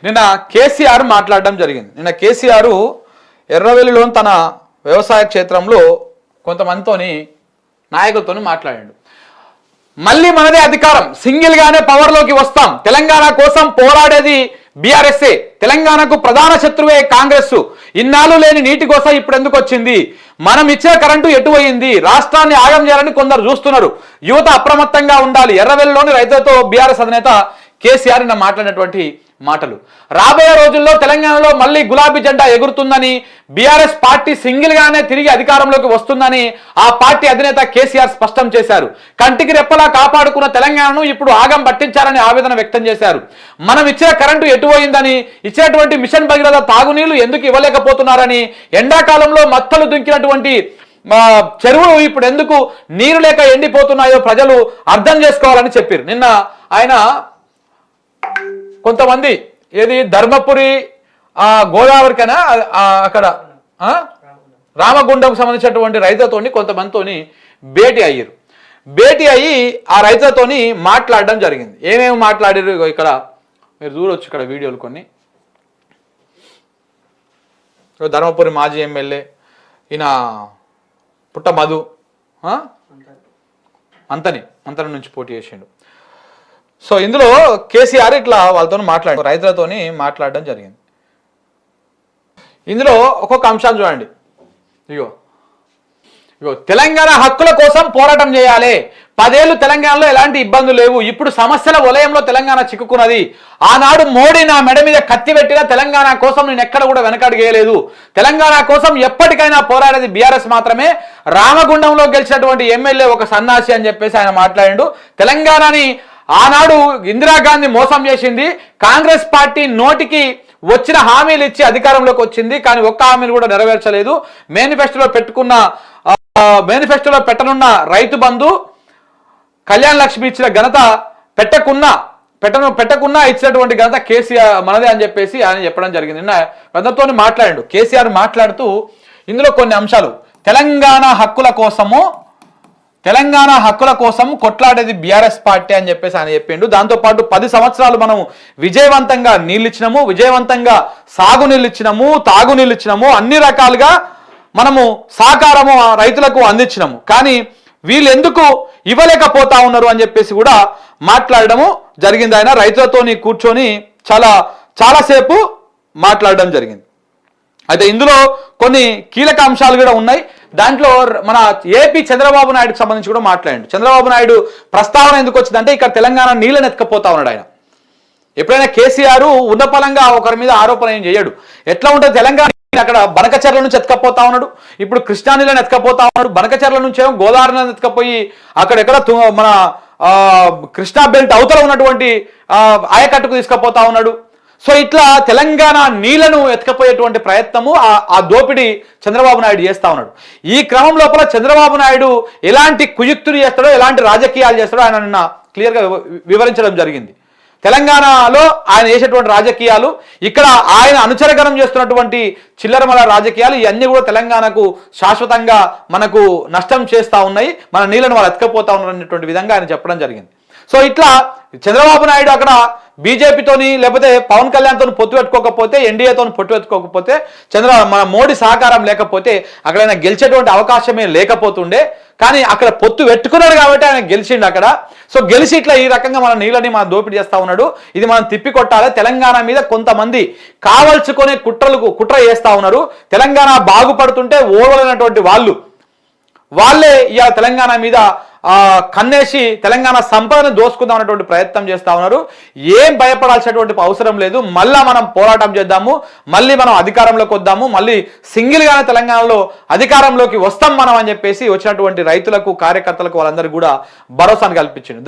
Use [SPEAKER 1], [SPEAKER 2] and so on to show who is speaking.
[SPEAKER 1] నిన్న కేసీఆర్ మాట్లాడడం జరిగింది. నిన్న కేసీఆర్ ఎర్రవెల్లిలో తన వ్యవసాయ క్షేత్రంలో కొంతమందితోని నాయకులతోని మాట్లాడాడు. మళ్ళీ మనదే అధికారం, సింగిల్ గానే పవర్ లోకి వస్తాం, తెలంగాణ కోసం పోరాడేది బీఆర్ఎస్ఏ, తెలంగాణకు ప్రధాన శత్రువే కాంగ్రెస్, ఇన్నాళ్ళు లేని నీటి కోసం ఇప్పుడు ఎందుకు వచ్చింది, మనం ఇచ్చే కరెంటు ఎటు పోయింది, రాష్ట్రాన్ని ఆగం చేయాలని కొందరు చూస్తున్నారు, యువత అప్రమత్తంగా ఉండాలి. ఎర్రవెల్లిలోని రైతులతో బీఆర్ఎస్ అధినేత కేసీఆర్ నిన్న మాట్లాడినటువంటి మాటలు. రాబోయే రోజుల్లో తెలంగాణలో మళ్ళీ గులాబీ జెండా ఎగురుతుందని, బీఆర్ఎస్ పార్టీ సింగిల్ గానే తిరిగి అధికారంలోకి వస్తుందని ఆ పార్టీ అధినేత కేసీఆర్ స్పష్టం చేశారు. కంటికి రెప్పలా కాపాడుకున్న తెలంగాణను ఇప్పుడు ఆగం పట్టించారని ఆవేదన వ్యక్తం చేశారు. మనం ఇచ్చే కరెంటు ఎటుపోయిందని, ఇచ్చేటువంటి మిషన్ భగీరథ తాగునీళ్లు ఎందుకు ఇవ్వలేకపోతున్నారని, ఎండాకాలంలో మత్తలు దుంకినటువంటి చెరువులు ఇప్పుడు ఎందుకు నీరు లేక ఎండిపోతున్నాయో ప్రజలు అర్థం చేసుకోవాలని చెప్పారు. నిన్న ఆయన కొంతమంది ఏది ధర్మపురి గోదావరికైనా అక్కడ రామగుండంకు సంబంధించినటువంటి రైతులతోని కొంతమందితోని భేటీ అయ్యారు. భేటీ అయ్యి ఆ రైతులతోని మాట్లాడడం జరిగింది. ఏమేమి మాట్లాడారు ఇక్కడ మీరు చూడొచ్చు. ఇక్కడ వీడియోలు కొన్ని. ధర్మపురి మాజీ ఎమ్మెల్యే ఈయన పుట్ట మధు అంతని నుంచి పోటీ చేసిండు. సో ఇందులో కేసీఆర్ ఇట్లా వాళ్ళతో రైతులతోని మాట్లాడడం జరిగింది. ఇందులో ఒక్కొక్క అంశాన్ని చూడండి. ఇగో తెలంగాణ హక్కుల కోసం పోరాటం చేయాలి, 10 ఏళ్ళు తెలంగాణలో ఎలాంటి ఇబ్బందులు లేవు, ఇప్పుడు సమస్యల వలయంలో తెలంగాణ చిక్కుకున్నది, ఆనాడు మోడీ నా మెడ మీద కత్తి పెట్టిన తెలంగాణ కోసం నేను ఎక్కడ కూడా వెనకడుగేయలేదు, తెలంగాణ కోసం ఎప్పటికైనా పోరాడేది బీఆర్ఎస్ మాత్రమే, రామగుండంలో గెలిచినటువంటి ఎమ్మెల్యే ఒక సన్నాసి అని చెప్పేసి ఆయన మాట్లాడిండు. తెలంగాణని ఆనాడు ఇందిరాగాంధీ మోసం చేసింది, కాంగ్రెస్ పార్టీ నోటికి వచ్చిన హామీలు ఇచ్చి అధికారంలోకి వచ్చింది, కానీ ఒక్క హామీలు కూడా నెరవేర్చలేదు. మేనిఫెస్టోలో పెట్టనున్న రైతు బంధు, కళ్యాణ్ లక్ష్మి ఇచ్చిన ఘనత పెట్టకున్నా ఇచ్చినటువంటి ఘనత కేసీఆర్ మనదే అని చెప్పేసి ఆయన చెప్పడం జరిగింది. నిన్న అందరితో మాట్లాడాడు కేసీఆర్. మాట్లాడుతూ ఇందులో కొన్ని అంశాలు, తెలంగాణ హక్కుల కోసం కొట్లాడేది బీఆర్ఎస్ పార్టీ అని చెప్పేసి ఆయన చెప్పిండు. దాంతోపాటు 10 సంవత్సరాలు మనం విజయవంతంగా నీళ్ళు ఇచ్చినాము, విజయవంతంగా సాగునీళ్ళు ఇచ్చినాము, తాగునీళ్ళు ఇచ్చినాము, అన్ని రకాలుగా మనము సహకారము రైతులకు అందించినాము, కానీ వీళ్ళు ఎందుకు ఇవ్వలేకపోతా ఉన్నారు అని చెప్పేసి కూడా మాట్లాడడము జరిగింది. ఆయన రైతులతోని కూర్చొని చాలాసేపు మాట్లాడడం జరిగింది. అయితే ఇందులో కొన్ని కీలక అంశాలు కూడా ఉన్నాయి. దాంట్లో మన ఏపీ చంద్రబాబు నాయుడుకి సంబంధించి కూడా మాట్లాడాడు. చంద్రబాబు నాయుడు ప్రస్తావన ఎందుకు వచ్చిందంటే, ఇక్కడ తెలంగాణ నీళ్ళని ఎత్తుకపోతా ఉన్నాడు ఆయన. ఎప్పుడైనా కేసీఆర్ ఉన్నపలంగా ఒకరి మీద ఆరోపణ ఏం చేయడు. ఎట్లా ఉంటుంది తెలంగాణ, అక్కడ బనకచెర్ల నుంచి ఎత్తుకపోతా ఉన్నాడు, ఇప్పుడు కృష్ణా నీళ్ళని ఎత్తుకపోతా ఉన్నాడు, బనకచెర్ల నుంచి ఏమో గోదావరి నీళ్ళని ఎత్తుకపోయి అక్కడెక్కడ మన కృష్ణా బెల్ట్ అవతల ఉన్నటువంటి ఆయకట్టుకు తీసుకుపోతా ఉన్నాడు. సో ఇట్లా తెలంగాణ నీళ్లను ఎత్తుకపోయేటువంటి ప్రయత్నము, ఆ దోపిడీ చంద్రబాబు నాయుడు చేస్తా ఉన్నాడు. ఈ క్రమం లోపల చంద్రబాబు నాయుడు ఎలాంటి కుయుక్తులు చేస్తాడో, ఎలాంటి రాజకీయాలు చేస్తాడో ఆయన నిన్న క్లియర్గా వివరించడం జరిగింది. తెలంగాణలో ఆయన చేసేటువంటి రాజకీయాలు, ఇక్కడ ఆయన అనుచరగణం చేస్తున్నటువంటి చిల్లరమల రాజకీయాలు, ఇవన్నీ కూడా తెలంగాణకు శాశ్వతంగా మనకు నష్టం చేస్తూ ఉన్నాయి, మన నీళ్ళను వాళ్ళు ఎత్తుకపోతా ఉన్నారు అనేటువంటి విధంగా ఆయన చెప్పడం జరిగింది. సో ఇట్లా చంద్రబాబు నాయుడు అక్కడ బీజేపీతోని లేకపోతే పవన్ కళ్యాణ్తో పొత్తు పెట్టుకోకపోతే, ఎన్డీఏతో పొత్తు పెట్టుకోకపోతే, మన మోడీ సహకారం లేకపోతే అక్కడ ఆయన గెలిచేటువంటి అవకాశమే లేకపోతుండే. కానీ అక్కడ పొత్తు పెట్టుకున్నాడు కాబట్టి ఆయన గెలిచిండు అక్కడ. సో గెలిచి ఇట్లా ఈ రకంగా మన నీళ్ళని మన దోపిడీ చేస్తా ఉన్నాడు. ఇది మనం తిప్పికొట్టాలి. తెలంగాణ మీద కొంతమంది కావలచుకునే కుట్ర చేస్తా ఉన్నారు. తెలంగాణ బాగుపడుతుంటే ఓడలేనటువంటి వాళ్ళే ఇవాళ తెలంగాణ మీద కన్నేసి తెలంగాణ సంపదను దోసుకుందాం అన్నటువంటి ప్రయత్నం చేస్తా ఉన్నారు. ఏం భయపడాల్సినటువంటి అవసరం లేదు. మళ్ళా మనం పోరాటం చేద్దాము, మళ్ళీ మనం అధికారంలోకి వద్దాము, మళ్ళీ సింగిల్గానే తెలంగాణలో అధికారంలోకి వస్తాం మనం అని చెప్పేసి వచ్చినటువంటి రైతులకు, కార్యకర్తలకు వాళ్ళందరికీ కూడా భరోసాను కల్పించింది.